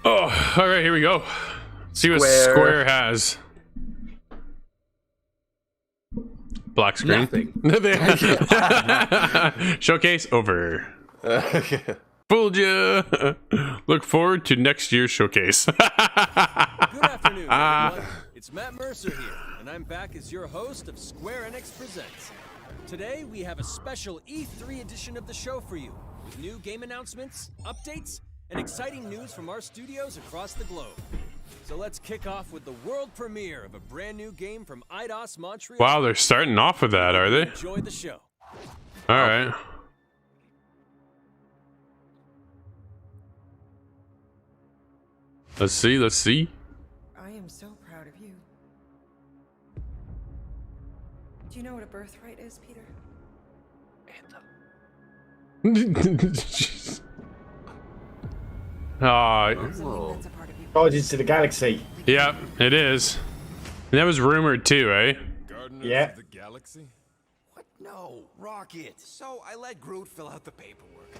Oh, all right, here we go. See what Square has. Black screen. Showcase over. Fooled you. Look forward to next year's showcase. Good afternoon, everyone. It's Matt Mercer here, and I'm back as your host of Square Enix Presents. Today, we have a special E3 edition of the show for you, with new game announcements, updates, and exciting news from our studios across the globe. So let's kick off with the world premiere of a brand new game from Eidos Montreal. Wow, they're starting off with that, are they? Enjoy the show. All right. Let's see, let's see. I am so proud of you. Do you know what a birthright is, Peter? Jeez. Guardians to the Galaxy. Yeah, it is. And that was rumored too, eh? Yeah. Of the Galaxy? What? No, Rocket. So I let Groot fill out the paperwork.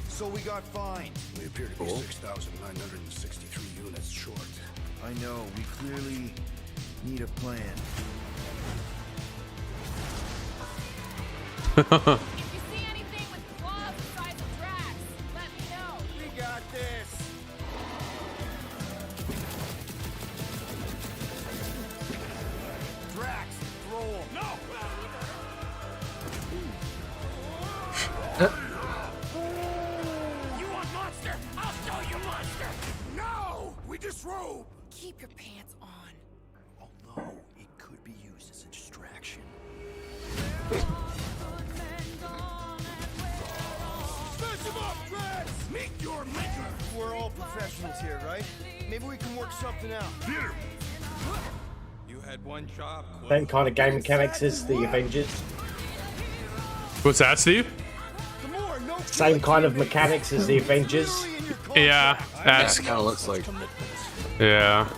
So we got fined. We appear to be 6,963 units short. I know, we clearly need a plan. If you see anything with claws the size of Drax, let me know. We got this. Drax, throw him. No! You want monster? I'll show you monster! No! We disrobe! Keep your pants on. Although it could be used as a distraction. Meet your maker! We're all professionals here, right? Maybe we can work something out. Here! You had one job. Same kind of game mechanics as the Avengers. What's that, Steve? Come on, no Same kind of mechanics as the Avengers. Yeah, that's kind of looks like. yeah.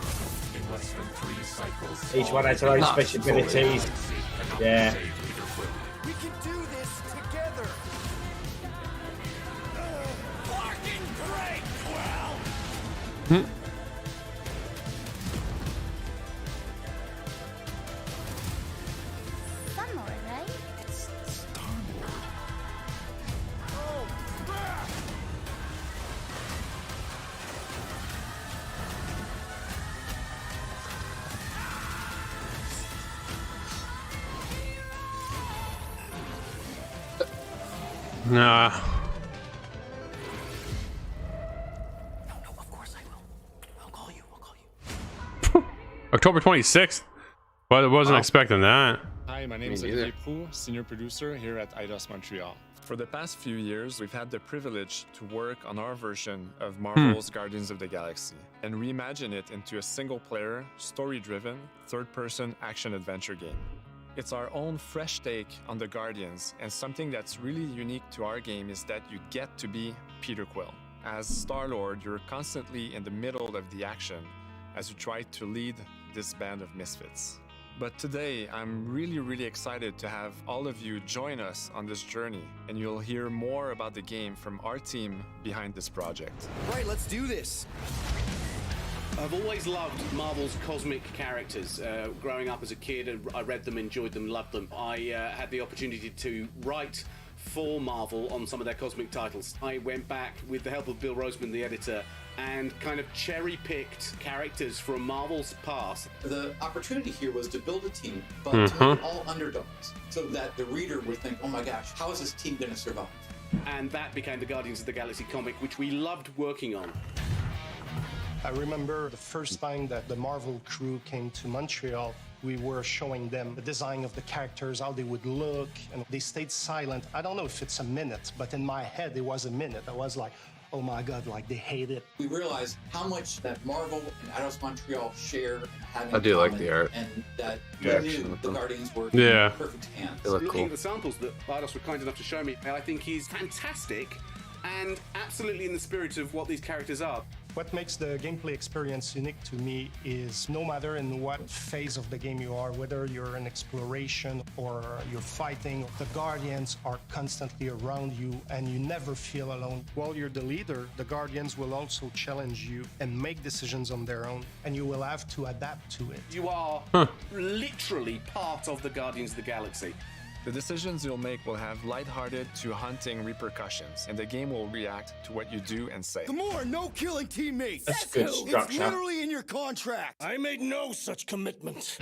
Each one has their own special abilities. Yeah. We can do this together. Fucking great, Quill. Star-Lord, right? Nah. No, of course I will. I'll call you. October 26th. But I wasn't expecting that. Hi, my name is Olivier Proux, senior producer here at Eidos Montreal. For the past few years, we've had the privilege to work on our version of Marvel's Guardians of the Galaxy and reimagine it into a single-player, story-driven, third-person action-adventure game. It's our own fresh take on the Guardians, and something that's really unique to our game is that you get to be Peter Quill. As Star-Lord, you're constantly in the middle of the action as you try to lead this band of misfits. But today, I'm really excited to have all of you join us on this journey, and you'll hear more about the game from our team behind this project. Right, let's do this. I've always loved Marvel's cosmic characters. Growing up as a kid, I read them, enjoyed them, loved them. I had the opportunity to write for Marvel on some of their cosmic titles. I went back with the help of Bill Roseman, the editor, and kind of cherry-picked characters from Marvel's past. The opportunity here was to build a team, but to make it all underdogs, so that the reader would think, oh my gosh, how is this team going to survive? And that became the Guardians of the Galaxy comic, which we loved working on. I remember the first time that the Marvel crew came to Montreal, we were showing them the design of the characters, how they would look, and they stayed silent. I don't know if it's a minute, but in my head, it was a minute. I was like, oh my God, like they hate it. We realized how much that Marvel and Eidos Montreal share having I do like the art. And that we knew the Guardians were Yeah. in perfect hands. They look Looking cool. at the samples that Eidos were kind enough to show me, I think he's fantastic and absolutely in the spirit of what these characters are. What makes the gameplay experience unique to me is no matter in what phase of the game you are, whether you're in exploration or you're fighting, the Guardians are constantly around you and you never feel alone. While you're the leader, the Guardians will also challenge you and make decisions on their own, and you will have to adapt to it. You are literally part of the Guardians of the Galaxy. The decisions you'll make will have lighthearted to haunting repercussions, and the game will react to what you do and say. The more no-killing teammates. That's good It's structure. literally in your contract. I made no such commitment.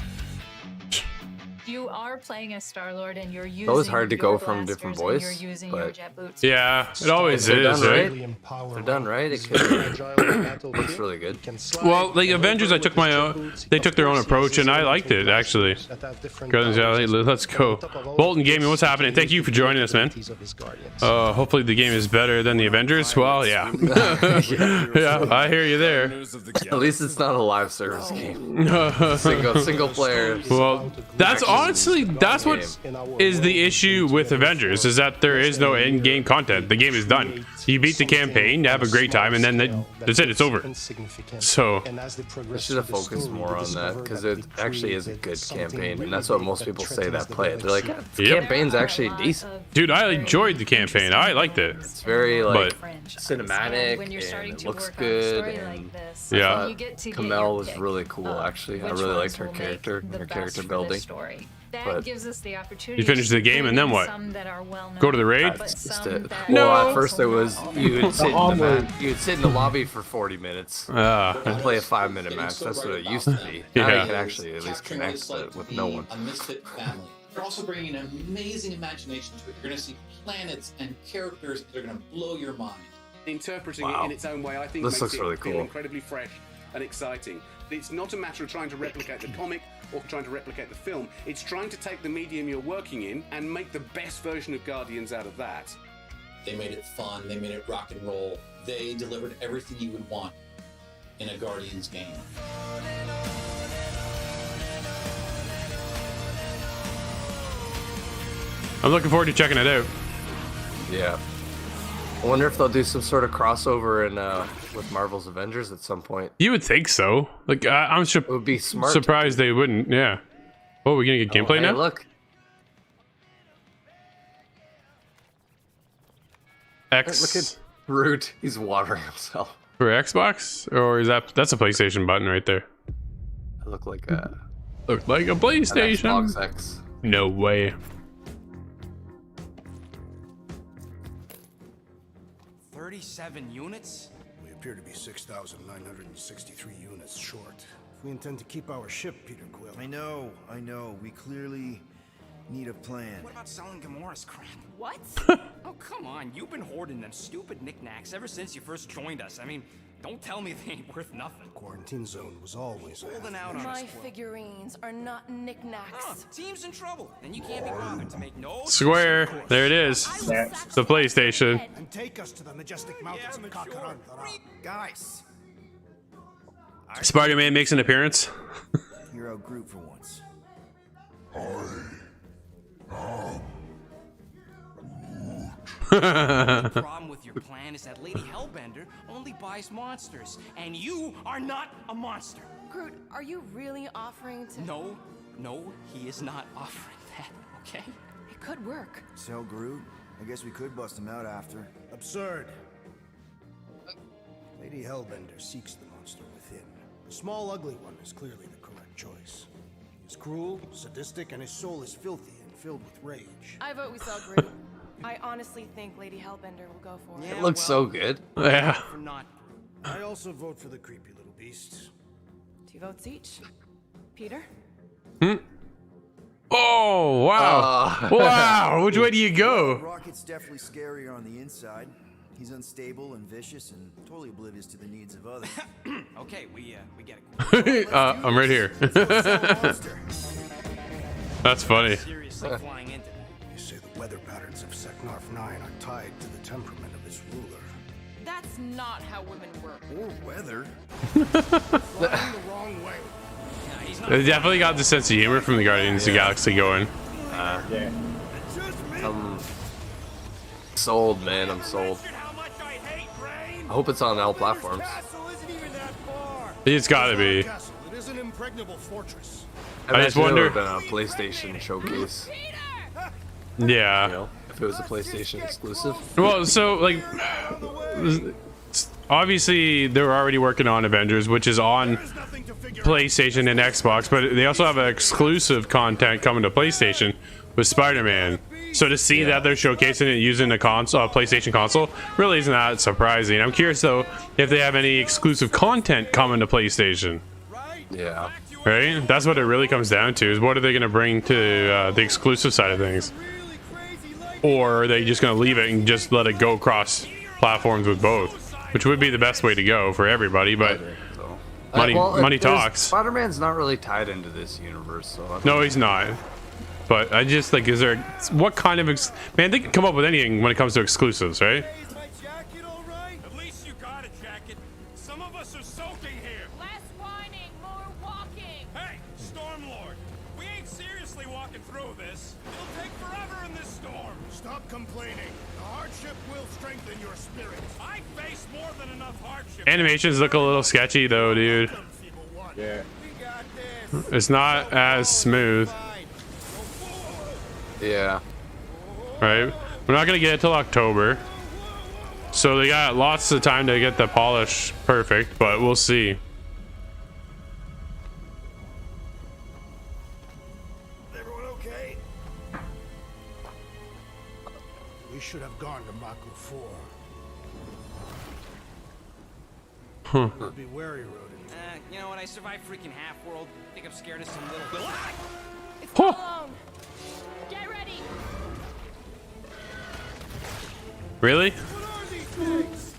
You are playing as Star-Lord and you're using always hard to your go from blasters different and voice, you're using your but- jet boots. Yeah, it always They're is, done right? right. They're done right. It could, looks really good. Well, like Avengers, I took my own. They took their own approach, and I liked it actually. Guardians, yeah, let's go. Bolton Gaming, what's happening? Thank you for joining us, man. Hopefully the game is better than the Avengers. Well, yeah, yeah, I hear you there. At least it's not a live service game. Single player. Well, that's honestly that's what is the issue with Avengers, is that there is no in-game content. The game is done. You beat the campaign, you have a great time, and then that's it. It's over. So I should have focused more on that, because it actually is a good campaign, and that's what most people say that play it. They're like, the campaign's actually decent. Dude, I enjoyed the campaign. I liked it. It's very like But cinematic and it looks good. And yeah, Kamel was really cool. Actually, I really liked her character building. That gives us the opportunity. you finish the game and then what? Go to the raid? Well, at first it was you would sit in the lobby for 40 minutes and play a 5-minute match. That's what it used to be. Now you can actually at least connect with no one. A misfit family. You're also bringing an amazing imagination to it. You're going to see planets and characters that are going to blow your mind. Interpreting it in its own way, I think, This makes looks it really feel cool. incredibly fresh and exciting. It's not a matter of trying to replicate the comic or trying to replicate the film. It's trying to take the medium you're working in and make the best version of Guardians out of that. They made it fun. They made it rock and roll. They delivered everything you would want in a Guardians game. I'm looking forward to checking it out. Yeah. I wonder if they'll do some sort of crossover in with Marvel's Avengers at some point. You would think so. Like I'm it would be smart. Surprised they wouldn't. Yeah. Oh, we're gonna get gameplay now. Look. X. Look at Groot. He's watering himself. For Xbox, or is that's a PlayStation button right there? It looked like a PlayStation. Xbox X. No way. 37 units? We appear to be 6,963 units short. If we intend to keep our ship, Peter Quill. I know. We clearly need a plan. What about selling Gamora's crap? What? Oh, come on. You've been hoarding them stupid knickknacks ever since you first joined us. I mean, don't tell me they ain't worth nothing. Quarantine zone was always holding out on My us. figurines are not knickknacks. Team's in trouble, and you can't be bothered to make no. Square. There it is. The PlayStation. And take us to the majestic mountains of Kakarantara. Guys. Spider-Man makes an appearance. Hero Groot for once. The problem with your plan is that Lady Hellbender only buys monsters, and you are not a monster. Groot, are you really offering to... No, he is not offering that, okay? It could work. Sell Groot? I guess we could bust him out after. Absurd. Lady Hellbender seeks the monster within. The small, ugly one is clearly the correct choice. He's cruel, sadistic, and his soul is filthy and filled with rage. I vote we sell Groot. I honestly think Lady Hellbender will go for it. It looks so good. Yeah. I also vote for the creepy little beast. 2 votes each. Peter? Oh, wow. Wow. Which way do you go? Rocket's definitely scarier on the inside. He's unstable and vicious and totally oblivious to the needs of others. Okay, we get it. I'm right here. That's funny. Seriously flying into that. They say the weather patterns of Seknarf 9 are tied to the temperament of its ruler. That's not how women work. Or weather. Flying the wrong way. They definitely got the sense of humor from the Guardians of the Galaxy going. Yeah. I'm sold, man. I'm sold. I hope it's on all platforms. It's gotta be. It is an impregnable fortress. I just wonder. It would have been a PlayStation showcase. Yeah. You know, if it was a PlayStation exclusive. Well, so like, obviously they were already working on Avengers, which is on PlayStation and Xbox, but they also have exclusive content coming to PlayStation with Spider-Man. So to see that they're showcasing it using a console, PlayStation console, really isn't that surprising. I'm curious though if they have any exclusive content coming to PlayStation. Yeah. Right? That's what it really comes down to, is what are they going to bring to the exclusive side of things? Or are they just going to leave it and just let it go across platforms with both? Which would be the best way to go for everybody, but money talks. Spider-Man's not really tied into this universe, so no, he's not. But I just like, is there what kind of man? They can come up with anything when it comes to exclusives, right? At least you got a jacket. Some of us are soaking here. Less whining, more walking. Hey, Stormlord, we ain't seriously walking through this. It'll take forever in this storm. Stop complaining. The hardship will strengthen your spirit. I face more than enough hardship. Animations look a little sketchy though, dude. Yeah. It's not as smooth. Yeah. Right? We're not gonna get it till October, so they got lots of time to get the polish perfect, but we'll see. Everyone okay? We should have gone to Maku 4. Huh. Be wary, Rodent. You know what? I survived freaking Half-World. Think I'm scared of some little... It's alone. Get ready. Really?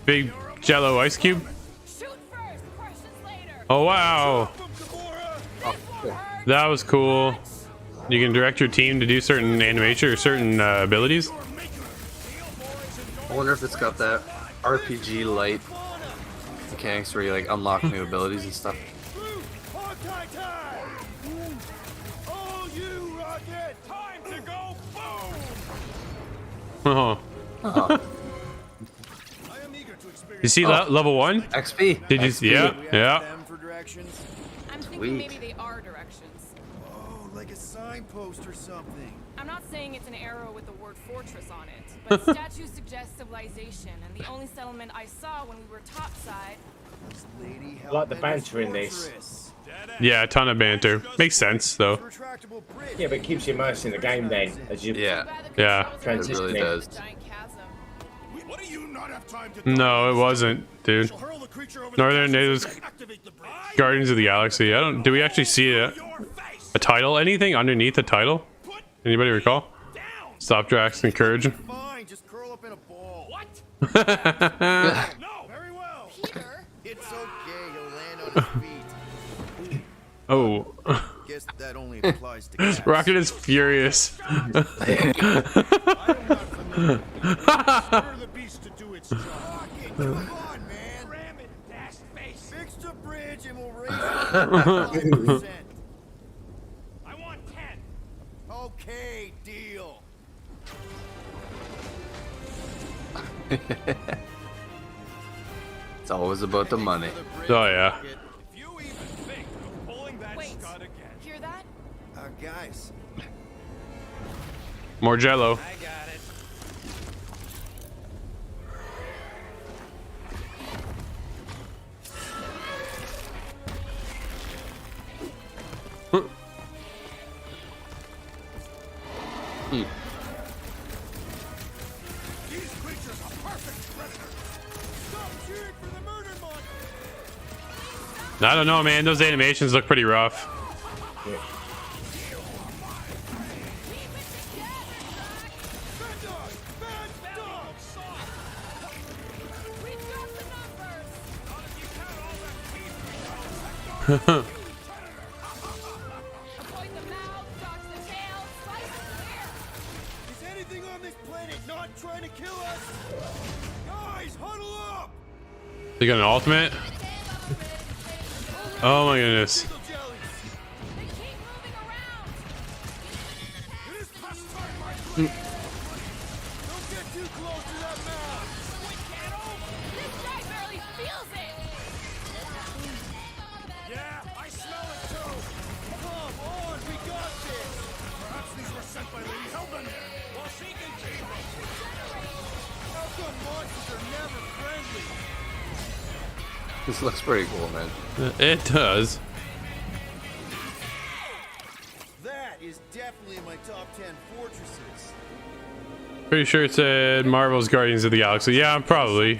Big jello ice cube? Shoot first, questions later. Oh wow. That was cool. You can direct your team to do certain animation or certain abilities. I wonder if it's got that RPG light mechanics where you like unlock new abilities and stuff. Oh. You see level 1? XP. Did you see? Yeah. Yeah. I'm thinking maybe they are directions. Oh, like a signpost or something. I'm not saying it's an arrow with the word fortress on it, but statues suggest civilization, and the only settlement I saw when we were topside. I like the banter in this. Yeah, a ton of banter. Makes sense though. Yeah, but it keeps you immersed in the game then, as you Yeah. It really does. No, it wasn't, dude. Northern Natives, Guardians of the Galaxy. I don't. Do we actually see a title? Anything underneath the title? Anybody recall? Stop Drax and Courage. Fine, just curl up in a ball. What? No, very well. Peter. It's okay. He'll land on his feet. Oh. Guess that only applies to cats. Rocket is furious. the beast to do its job. Come on, man. Ram it, dash face. Fix the bridge and we'll raise it 5%. I want 10. Okay, deal. It's always about the money. Oh yeah. If you even think of pulling that stud again. Hear that? Guys. More Jello. I got it. These creatures are perfect predators. Stop cheering for the murder monster. I don't know, man. Those animations look pretty rough. Is anything on this planet not trying to kill us? Guys, huddle up! They got an ultimate? Oh my goodness. It is past time, my friend. Don't get too close to that mouse. This guy barely feels it. Yeah, I smell it too. Come on, we got this. Perhaps these were sent by Lady Hellbender. Well, she can keep them. How come monsters are never friendly? This looks pretty cool, man. It does. That is definitely in my top 10 fortresses. Pretty sure it said Marvel's Guardians of the Galaxy. Yeah, probably.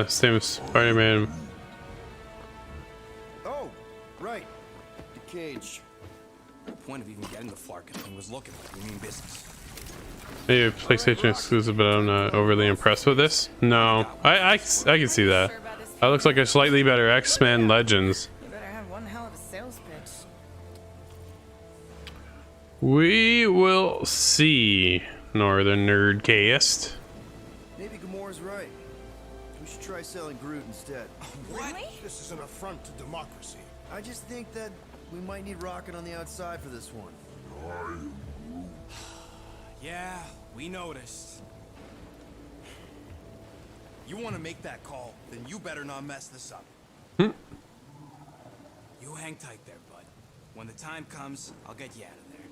Same as Spider-Man. Oh, right. The cage. The point of even getting the Flarkin thing was looking like we mean business. Maybe a PlayStation exclusive, but I'm not overly impressed with this. No, I can see that. That looks like a slightly better X-Men Legends. You better have one hell of a sales pitch. We will see, Northern Nerdcast. Maybe Gamora's right. We should try selling Groot instead. Really? This is an affront to democracy. I just think that we might need Rocket on the outside for this one. Yeah, we noticed. You want to make that call, then you better not mess this up. You hang tight there, bud. When the time comes, I'll get you out of there.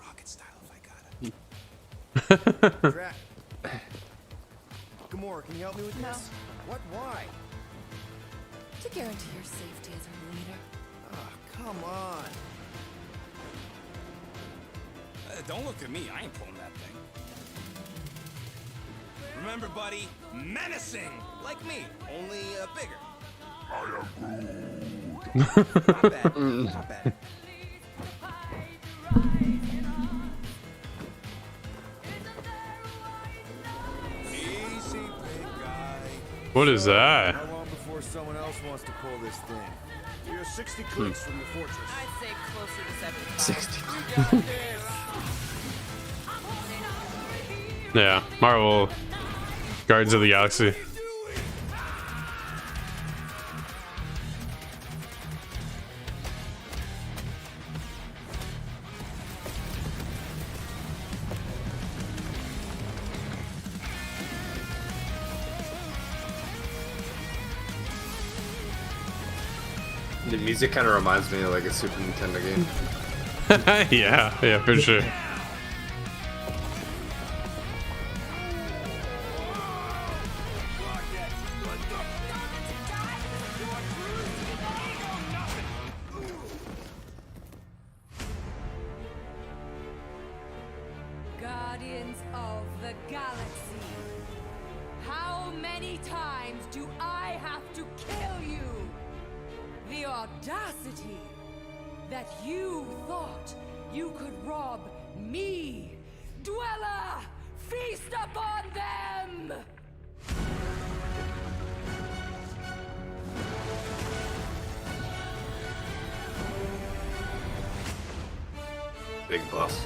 Rocket style if I got it. Drat. Gamora, can you help me with this? What? Why? To guarantee your safety as our leader. Ah, come on. Don't look at me, I ain't pulling that thing. Remember, buddy, menacing! Like me, only bigger. Not bad, not bad. Easy, big guy. What is that? How long before someone else wants to pull this thing? You're 60 clicks from the fortress. I'd say closer to 75. 60. We got this. Yeah, Marvel Guardians of the Galaxy. The music kind of reminds me of like a Super Nintendo game. Yeah, for sure. Guardians of the Galaxy. How many times do I have to kill you? The audacity that you thought you could rob me, Dweller! Feast upon them! Big boss.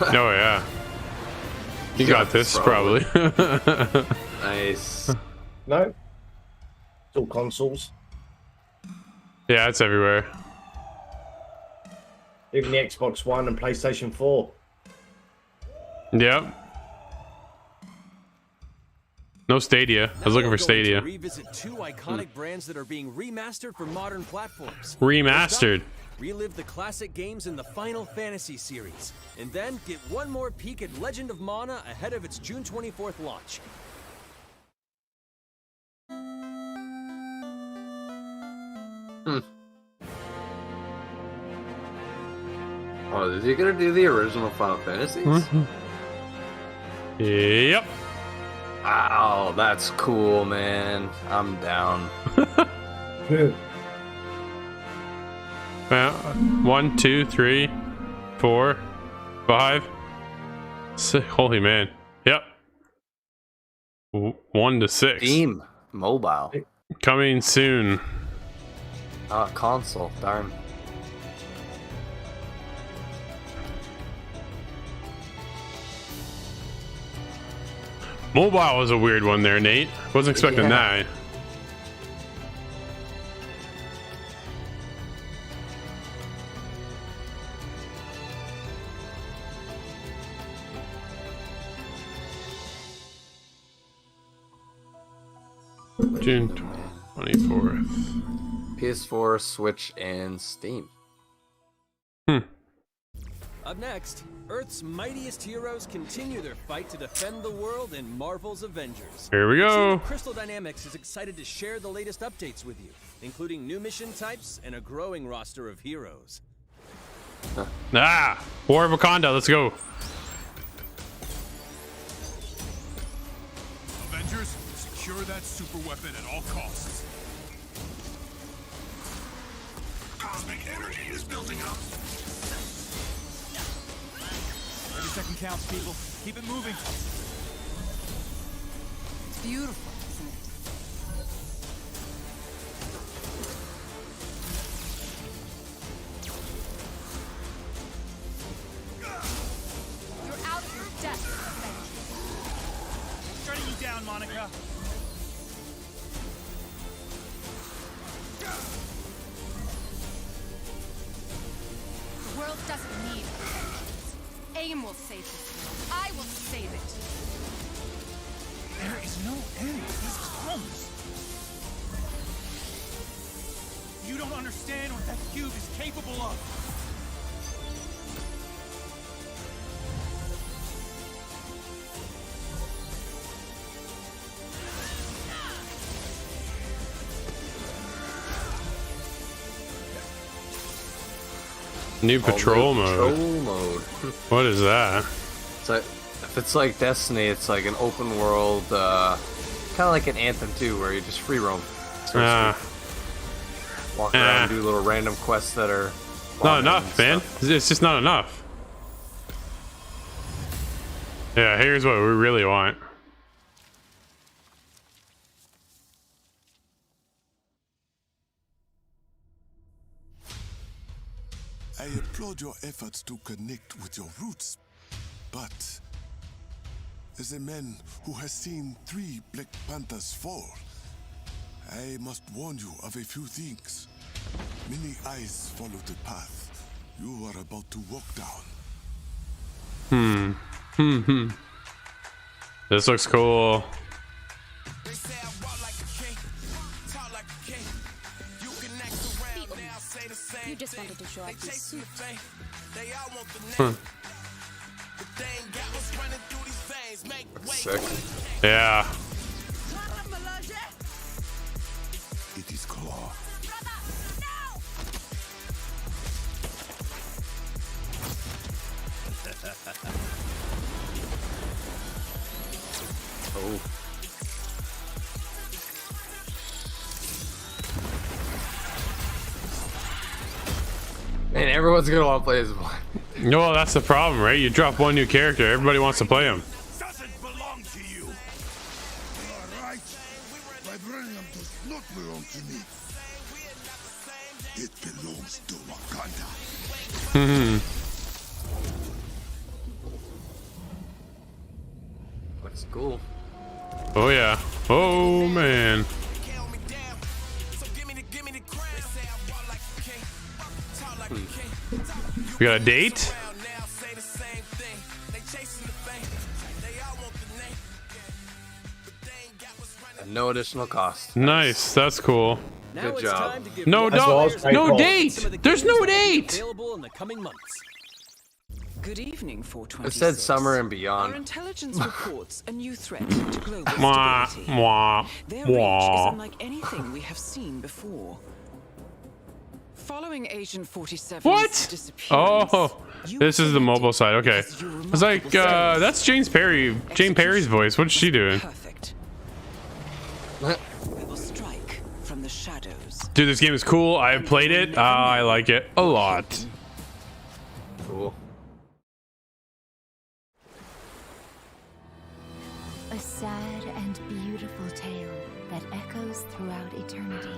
Oh yeah. You got this probably. Nice. No. It's all consoles. Yeah, it's everywhere. Even the Xbox One and PlayStation 4. Yep. No Stadia. I was looking for Stadia. Revisit two iconic brands that are being remastered for modern platforms. Remastered. Relive the classic games in the Final Fantasy series, and then get one more peek at Legend of Mana ahead of its June 24th launch. Oh, is he gonna do the original Final Fantasies? Yep. Wow, that's cool, man. I'm down. Well, 1, 2, 3, 4, 5, 6. Holy man. Yep. 1 to 6. Steam mobile. Coming soon. Console. Darn. Mobile was a weird one there, Nate. Wasn't expecting that. June 24th. PS4, Switch, and Steam. Up next, Earth's mightiest heroes continue their fight to defend the world in Marvel's Avengers. Here we go. Crystal Dynamics is excited to share the latest updates with you, including new mission types and a growing roster of heroes. War of Wakanda, let's go. Avengers, secure that super weapon at all costs. Cosmic energy is building up. Every second counts, people. Keep it moving. It's beautiful, isn't it? You're out of your depth, Avengers. Shutting you down, Monica. The world doesn't need Avengers. AIM will save this world. I will save it. There is no end to these clones. You don't understand what that cube is capable of. New patrol mode. Patrol mode. What is that? It's like, if it's like Destiny, it's like an open world, kind of like an Anthem 2, where you just free roam. Walk around and do little random quests that are not enough, man. It's just not enough. Yeah, here's what we really want. I applaud your efforts to connect with your roots, but as a man who has seen 3 Black Panthers fall, I must warn you of a few things. Many eyes follow the path you are about to walk down. This looks cool. The You just wanted to show off your suit. Sick. Yeah. It is Claw. Oh. Man, everyone's gonna want to play as one. No, that's the problem, right? You drop one new character, everybody wants to play him. Doesn't belong to you. You are right. Vibranium does not belong to me. It belongs to Wakanda. Looks cool. Oh yeah. Oh man. We got a date? At no additional cost. Nice. That's cool. Good job. No, no date. There's no date. Available in the coming months. Good evening, It 426. said summer and Our beyond. intelligence reports a new threat to global Mwah, stability. mwah, Their reach is mwah. unlike anything we have seen before. Following Agent 47's What? disappearance, Oh, this is the mobile side. Okay. I was like, that's Jane Perry's voice. What's she doing? perfect. We will strike from the shadows. Dude, this game is cool. I have played it. I like it a lot. Cool. A sad and beautiful tale that echoes throughout eternity.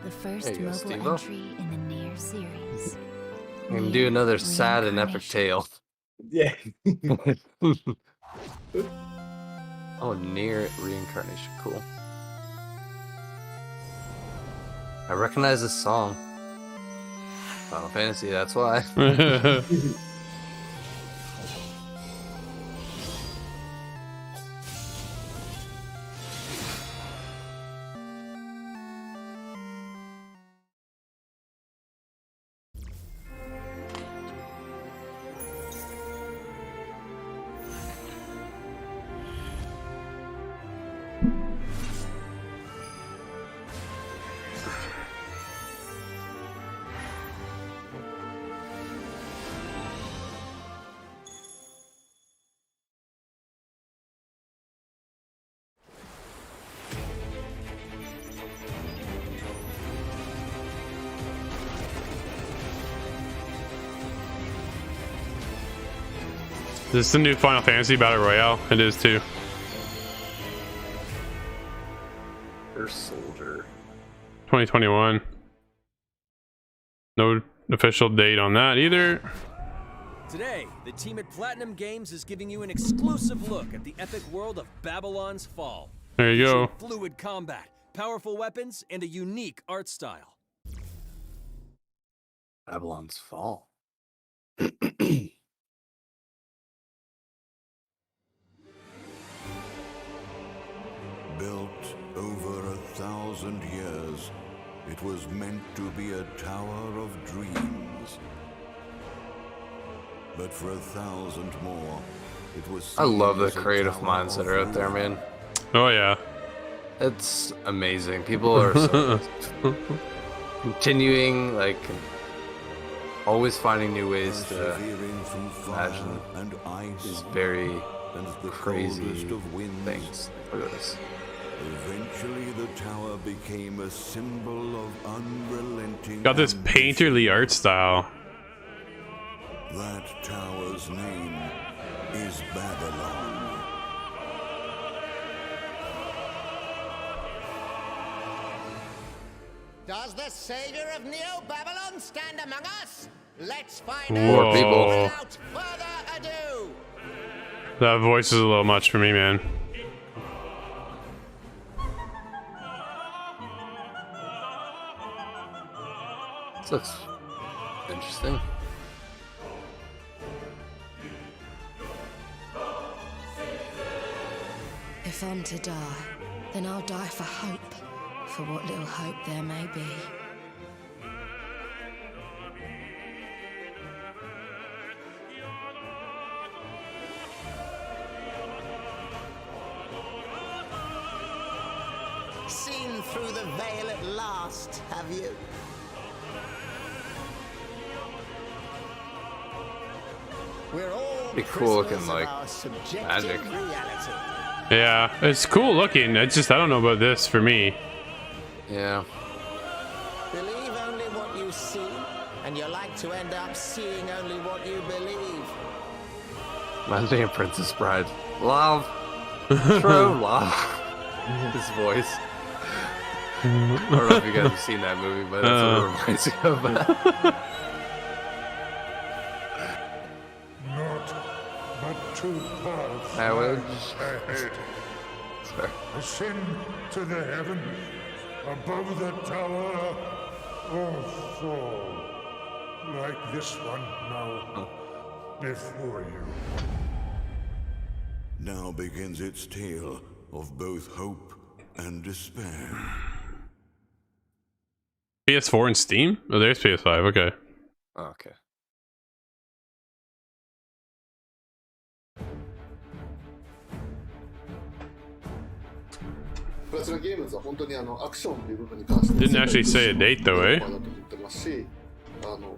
The first There you go, mobile Steve-o. entry in the Nier series. We can do another sad and epic tale. Yeah. Oh, near reincarnation. Cool. I recognize this song. Final Fantasy, that's why. Is this the new Final Fantasy Battle Royale? It is too. First Soldier. 2021. No official date on that either. Today, the team at Platinum Games is giving you an exclusive look at the epic world of Babylon's Fall. There you go. Featuring fluid combat, powerful weapons, and a unique art style. Babylon's Fall. Built over 1,000 years, it was meant to be a tower of dreams. But for 1,000 more, it was. I love the creative minds that are out there, man. Oh yeah. It's amazing. People are so continuing, like, always finding new ways to imagine these very crazy things. Look at this. Eventually, the tower became a symbol of unrelenting. Got this painterly art style. That tower's name is Babylon. Does the savior of Neo Babylon stand among us? Let's find More out. people. Without further ado. That voice is a little much for me, man. This looks interesting. If I'm to die, then I'll die for hope, for what little hope there may be. through the veil at last, have you? We're all pretty cool looking, prisoners like of our subjective magic. reality. Yeah, it's cool looking. It's just I don't know about this for me. Yeah. Believe only what you see, and you're like to end up seeing only what you believe. Reminds me of Princess Bride. Love. True love. His voice. I don't know if you guys have seen that movie, but that's what it reminds me of. Not but two paths I would. ahead. Sorry. Ascend to the heaven above the tower, or fall like this one now before you. Now begins its tale of both hope and despair. PS4 and Steam? Oh, there's PS5. Okay. Okay. プラチナゲームズは本当にアクションという部分に関して Didn't actually say a date though, eh? だと思ってますし、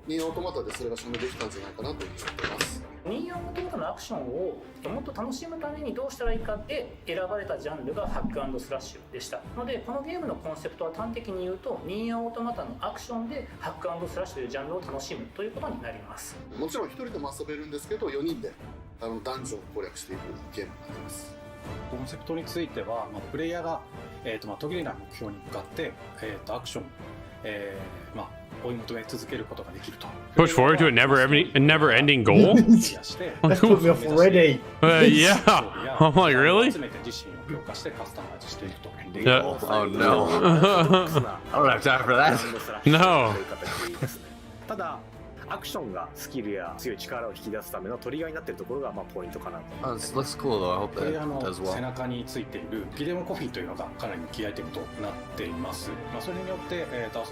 ニーオートマタでそれが証明できたんじゃないかなというふうに思っています。ニーオートマタのアクションをもっと楽しむためにどうしたらいいかで選ばれたジャンルがハック&スラッシュでしたので、このゲームのコンセプトは端的に言うとニーオートマタのアクションでハック&スラッシュというジャンルを楽しむということになります。もちろん一人でも遊べるんですけど、4人でダンジョンを攻略していくゲームになります。コンセプトについては、プレイヤーが、途切れない目標に向かって、アクション、追い求め続けることができると。Push forward to a never-ending goal? That's put me off already. Yeah. I'm like, really? 集めて自身を強化してカスタマイズしていくと。Yeah. Oh no. I don't have time for that. No. ただアクションがスキルや強い力を引き出すためのトリガーになっているところがポイントかなと。Oh, this looks cool though. I hope プレイヤー that の does well. 背中についているギデオンコピーというのがかなりキーアイテムとなっています。それによって、遊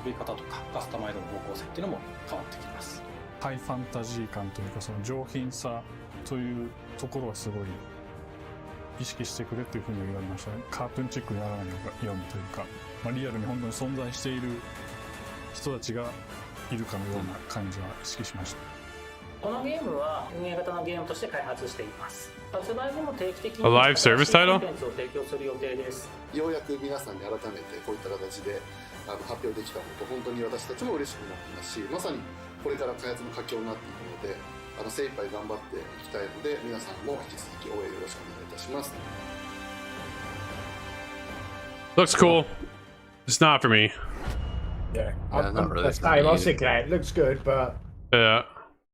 び方とかカスタマイズの方向性っていうのも変わってきます。ハイファンタジー感というかその上品さというところはすごい意識してくれっていうふうに言われましたね。カートゥーンチックにならないようにというか、リアルに本当に存在している人たちがいるかのような感じは意識しました。このゲームは運営型のゲームとして開発しています。発売後も定期的に A live service title? コンテンツを提供する予定です。ようやく皆さんに改めてこういった形で発表できたこと本当に私たちも嬉しくなっていますし、まさにこれから開発の佳境になっていくので、精一杯頑張っていきたいので、皆さんも引き続き応援よろしくお願いいたします。Looks cool. It's not for me. Yeah, not really that's for me I was either. thinking it looks good, but Yeah.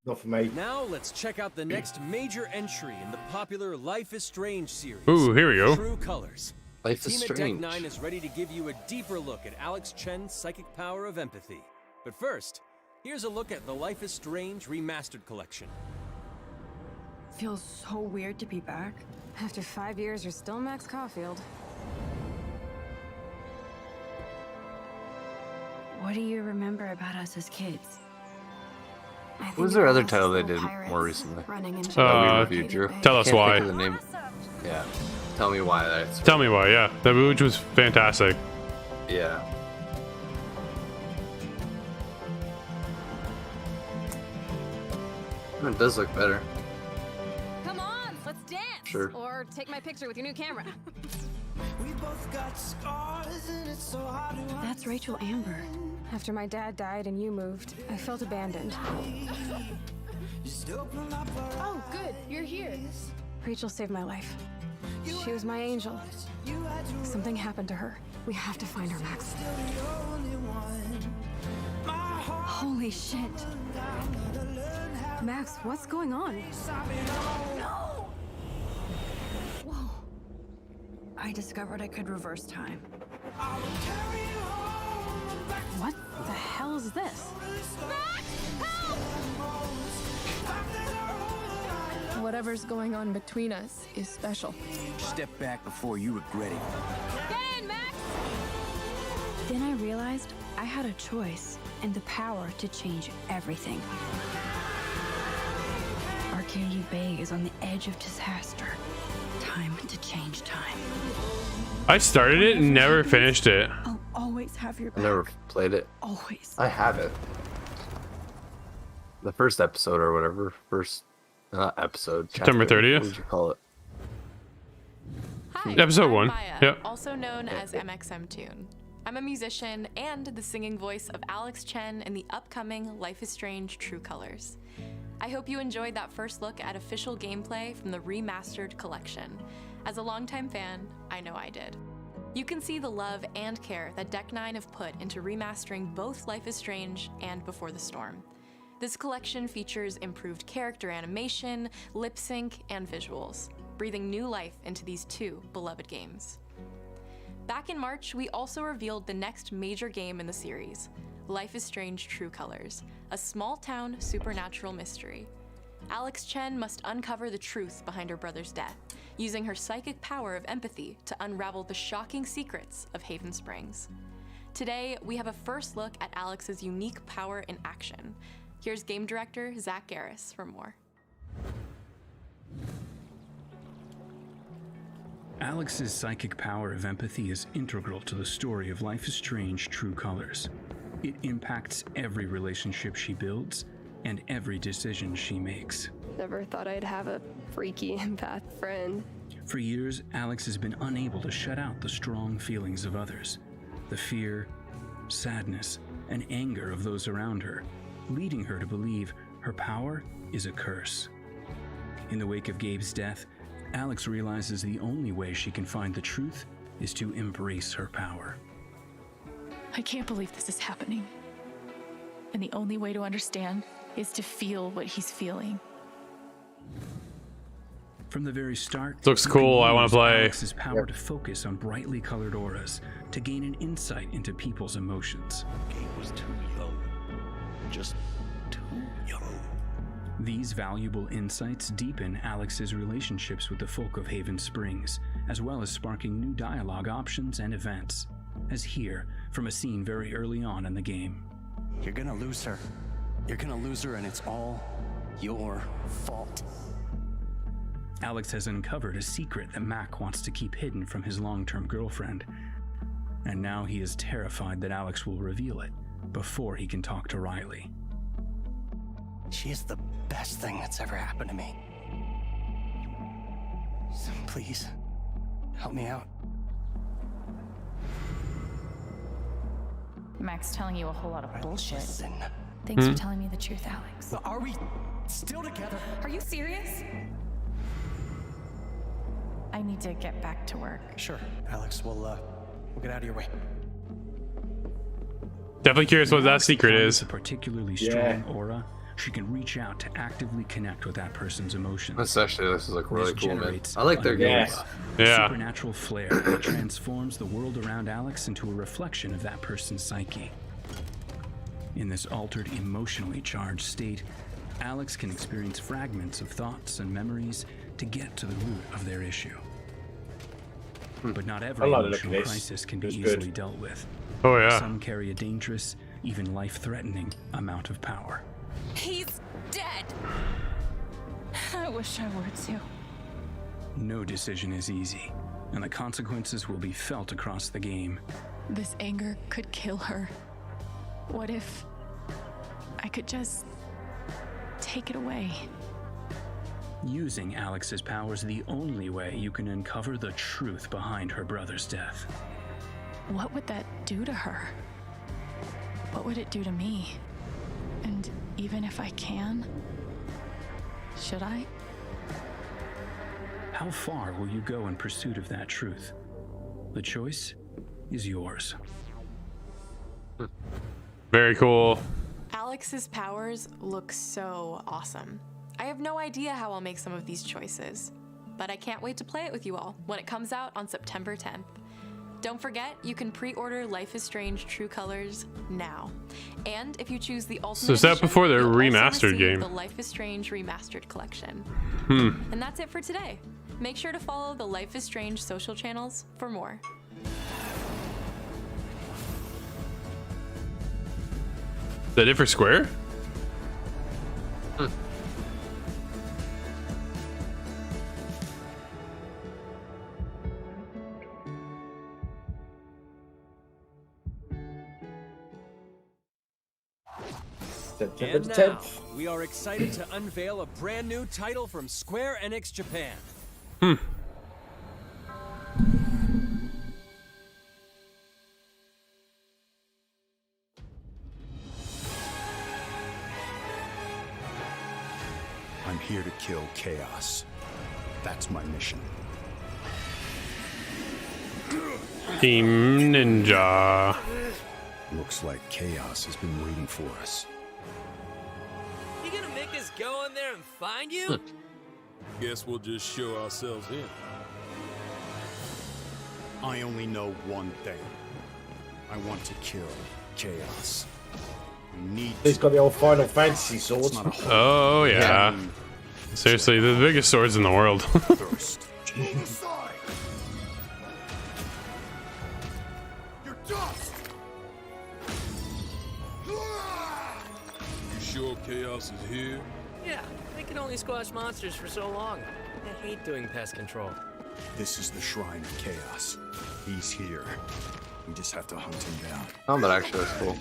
not for me. Now let's check out the next major entry in the popular Life is Strange series. Ooh, here we go. True Colors. Life is Team at Deck strange. 9 is ready to give you a deeper look at Alex Chen's psychic power of empathy. But first, here's a look at the Life is Strange Remastered Collection. Feels so weird to be back. After 5 years, you're still Max Caulfield. What do you remember about us as kids? What was their other title they did more recently? Running into That we reviewed, Drew. Tell us Can't why. think of the name. Yeah. Tell me why that's. Tell me why, yeah. That which was fantastic. Yeah. It does look better. Come on, let's dance. Sure. Or take my picture with your new camera. That's Rachel Amber. After my dad died and you moved, I felt abandoned. Oh, good, you're here. Rachel saved my life. She was my angel. Something happened to her. We have to find her, Max. Holy shit. Max, what's going on? No! Whoa. I discovered I could reverse time. What the hell is this? Whatever's going on between us is special. Step back before you regret it. Get in, Max! Then I realized I had a choice and the power to change everything. Arcadia Bay is on the edge of disaster. Time to change time. I started it and never finished it. I'll have your I back. never played it. Always. I have it. The first episode or whatever. First episode. September chapter. 30th? What would you call it? Hi, Episode I'm 1. Maya, Yep. also known as MXM Toon. I'm a musician and the singing voice of Alex Chen in the upcoming Life is Strange True Colors. I hope you enjoyed that first look at official gameplay from the remastered collection. As a longtime fan, I know I did. You can see the love and care that Deck 9 have put into remastering both Life is Strange and Before the Storm. This collection features improved character animation, lip sync, and visuals, breathing new life into these two beloved games. Back in March, we also revealed the next major game in the series, Life is Strange True Colors, a small-town supernatural mystery. Alex Chen must uncover the truth behind her brother's death, using her psychic power of empathy to unravel the shocking secrets of Haven Springs. Today, we have a first look at Alex's unique power in action. Here's game director Zach Garris for more. Alex's psychic power of empathy is integral to the story of Life is Strange True Colors. It impacts every relationship she builds and every decision she makes. Never thought I'd have a freaky empath friend. For years, Alex has been unable to shut out the strong feelings of others, the fear, sadness, and anger of those around her, leading her to believe her power is a curse. In the wake of Gabe's death, Alex realizes the only way she can find the truth is to embrace her power. I can't believe this is happening. And the only way to understand is to feel what he's feeling. From the very start, Looks cool. I want to play. Alex's power to focus on brightly colored auras to gain an insight into people's emotions. Gabe was too young. Just too young. These valuable insights deepen Alex's relationships with the folk of Haven Springs, as well as sparking new dialogue options and events, as here from a scene very early on in the game. You're gonna lose her. You're gonna lose her, and it's all your fault. Alex has uncovered a secret that Mac wants to keep hidden from his long-term girlfriend, and now he is terrified that Alex will reveal it before he can talk to Riley. She is the best thing that's ever happened to me. So please, help me out. Mac's telling you a whole lot of bullshit. Listen. Thanks for telling me the truth, Alex. Are we still together? Are you serious? I need to get back to work. Sure, Alex. We'll get out of your way. Definitely curious what that secret is. A particularly strong aura, she can reach out to actively connect with that person's emotions. This is like really cool, man. Generates I like their a games. Yeah. supernatural flare that transforms the world around Alex into a reflection of that person's psyche. In this altered, emotionally charged state, Alex can experience fragments of thoughts and memories to get to the root of their issue. But not every emotional crisis can be easily dealt with. Oh yeah. Some carry a dangerous, even life-threatening amount of power. He's dead! I wish I were too. No decision is easy, and the consequences will be felt across the game. This anger could kill her. What if I could just take it away? Using Alex's power is the only way you can uncover the truth behind her brother's death. What would that do to her? What would it do to me? And even if I can, should I? How far will you go in pursuit of that truth? The choice is yours. Very cool. Alex's powers look so awesome. I have no idea how I'll make some of these choices, but I can't wait to play it with you all when it comes out on September 10th. Don't forget, you can pre-order Life is Strange True Colors now. And if you choose the Ultimate So is that Edition, before the you'll also remastered receive game? the Life is Strange Remastered Collection. Hmm. And that's it for today. Make sure to follow the Life is Strange social channels for more. Is that it for Square? September And the now, 10th. we are excited to unveil a brand new title from Square Enix Japan. I'm here to kill chaos. That's my mission. Team Ninja. Looks like chaos has been waiting for us. You gonna make us go in there and find you? Guess we'll just show ourselves in. I only know one thing. I want to kill chaos. We need He's got the old Final Fantasy sword. Oh yeah. Seriously, the biggest swords in the world. Thirst. You're dust. You sure chaos is here? Yeah, they can only squash monsters for so long. I hate doing pest control. This is the Shrine of Chaos. He's here. We just have to hunt him down. Oh, that actually is cool.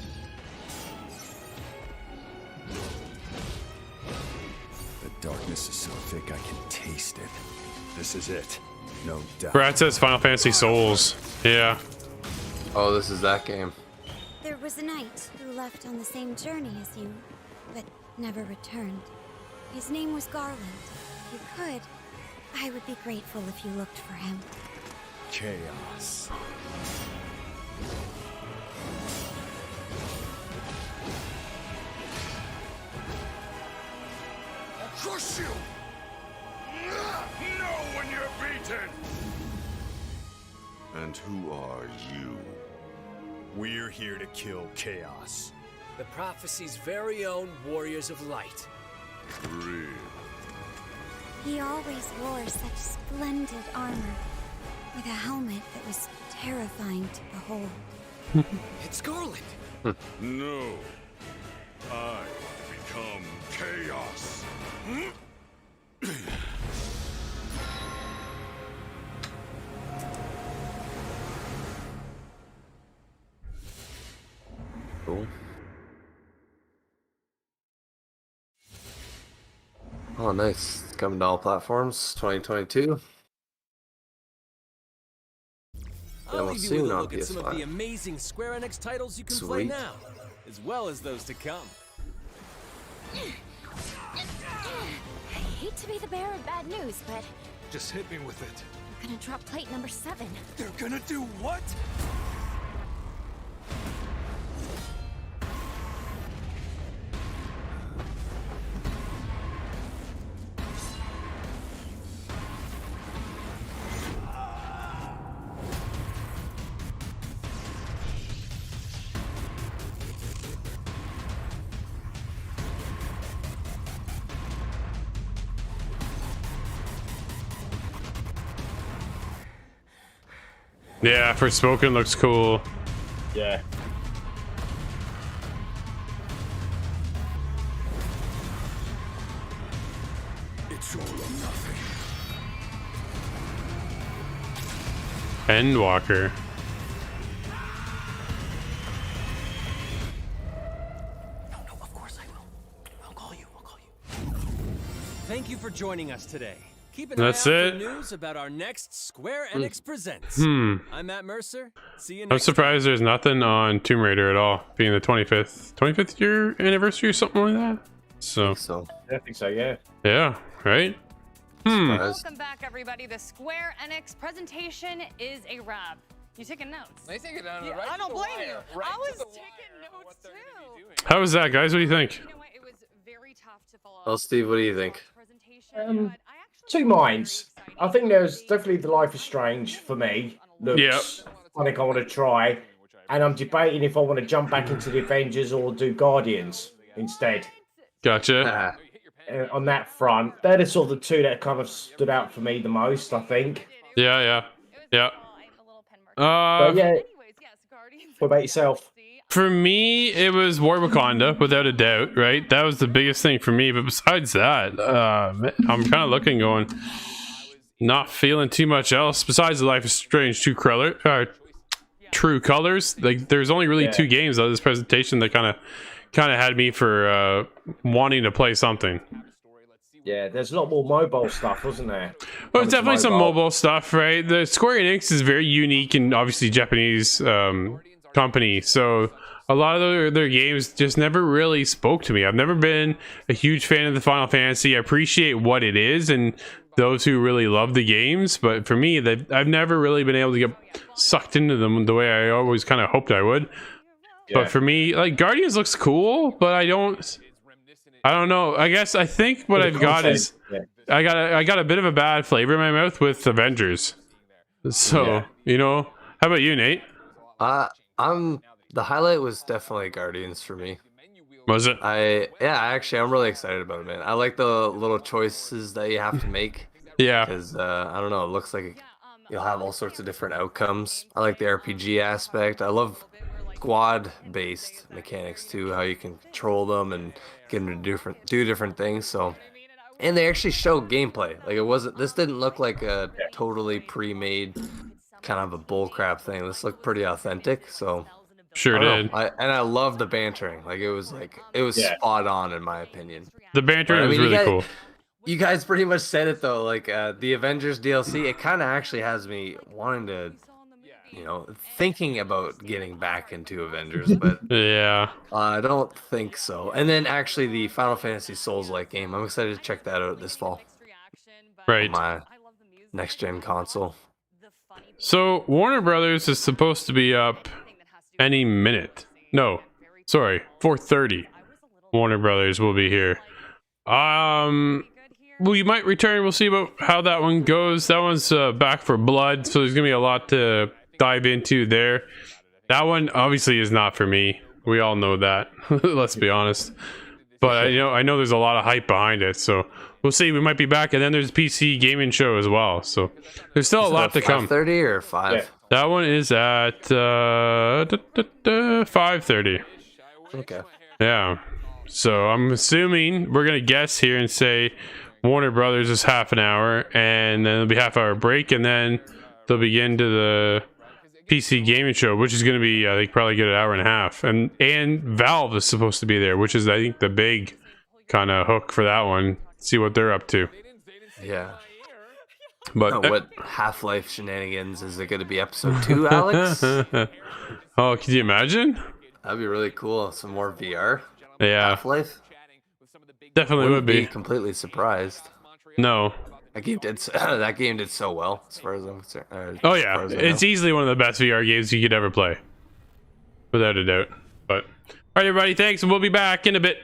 The darkness is so thick I can taste it. This is it. No doubt. Brad says Final Fantasy Souls. Yeah. Oh, this is that game. There was a knight who left on the same journey as you, but never returned. His name was Garland. If you could, I would be grateful if you looked for him. Chaos. I'll crush you! Know when you're beaten! And who are you? We're here to kill chaos. The prophecy's very own Warriors of Light. Real. He always wore such splendid armor, with a helmet that was terrifying to behold. It's Garland! No. I become chaos. Cool. Oh, nice. It's coming to all platforms, 2022. I'll Yeah, leave you soon with a on look at some of the PS5. amazing Square Enix titles you can play Sweet. now, as well as those to come. I hate to be the bearer of bad news, but Just hit me with it. we're gonna drop plate number 7. They're gonna do what? Yeah, Forspoken looks cool. Yeah. It's all or nothing. Endwalker. Thank you for joining us today. Keep an That's eye out it? for news about our next Square Enix Presents. Hmm. I'm Matt Mercer. See you I'm next surprised there's nothing on Tomb Raider at all, being the 25th year anniversary or something like that. So, I think so, yeah. yeah, right? Hmm. Welcome back, everybody. The Square Enix presentation is a wrap. You taking notes? They take it down Yeah, right I to don't the blame wire, you. right I to was the taking notes too. How was that, guys? What do you think? Well, Steve, what do you think? Two minds. I think there's definitely the Life is Strange for me. Looks I think I want to try. And I'm debating if I want to jump back into the Avengers or do Guardians instead. Gotcha. On that front, they're the sort of the two that kind of stood out for me the most, I think. Yeah. But yeah. What about yourself? For me, it was War Wakanda, without a doubt, right? That was the biggest thing for me. But besides that, I'm kind of looking, going, not feeling too much else besides the Life is Strange True Colors. Like, there's only really two games out of this presentation that kind of kind of had me for wanting to play something. Yeah, there's a lot more mobile stuff, wasn't there? Well, it's definitely some mobile stuff, right? The Square Enix is very unique and obviously Japanese company, so a lot of their games just never really spoke to me. I've never been a huge fan of the Final Fantasy. I appreciate what it is and those who really love the games, but for me, I've never really been able to get sucked into them the way I always kind of hoped I would. Yeah. But for me, like, Guardians looks cool, but I don't know. I guess I think what I've got is I got a bit of a bad flavor in my mouth with Avengers. So, you know, how about you, Nate? The highlight was definitely Guardians for me. Was it? I'm really excited about it, man. I like the little choices that you have to make. Yeah. Because I don't know, it looks like you'll have all sorts of different outcomes. I like the RPG aspect. I love squad-based mechanics too, how you can control them and get them to do different things. So, and they actually show gameplay. Like this didn't look like a totally pre-made kind of a bullcrap thing. This looked pretty authentic. So. Sure did. I love the bantering. Like it was spot on in my opinion. The bantering was really cool. You guys pretty much said it though. Like the Avengers DLC, it kind of actually has me wanting to, thinking about getting back into Avengers, but yeah, I don't think so. And then actually the Final Fantasy Souls-like game, I'm excited to check that out this fall. Right. On my next gen console. So Warner Brothers is supposed to be up any minute. No, sorry, 4:30. Warner Brothers will be here. We might return. We'll see about how that one goes. That one's Back for Blood, so there's gonna be a lot to dive into there. That one obviously is not for me. We all know that. Let's be honest. But I know there's a lot of hype behind it, so we'll see. We might be back, and then there's PC gaming show as well. So there's still a lot to come. 5:30 or 5? Yeah. That one is at 5:30. Okay. Yeah. So I'm assuming we're gonna guess here and say Warner Brothers is half an hour, and then there'll be half-hour break, and then they'll begin to the PC gaming show, which is gonna be, I think, probably a good hour and a half. And Valve is supposed to be there, which is, I think, the big kind of hook for that one. See what they're up to. Yeah. But what Half-Life shenanigans is it going to be? Episode 2, Alex? Oh, could you imagine? That'd be really cool. Some more VR. Yeah. Half-Life. Definitely would be. Completely surprised. No. That game did so well, as far as I'm concerned. Oh yeah, it's easily one of the best VR games you could ever play, without a doubt. But all right, everybody, thanks, and we'll be back in a bit.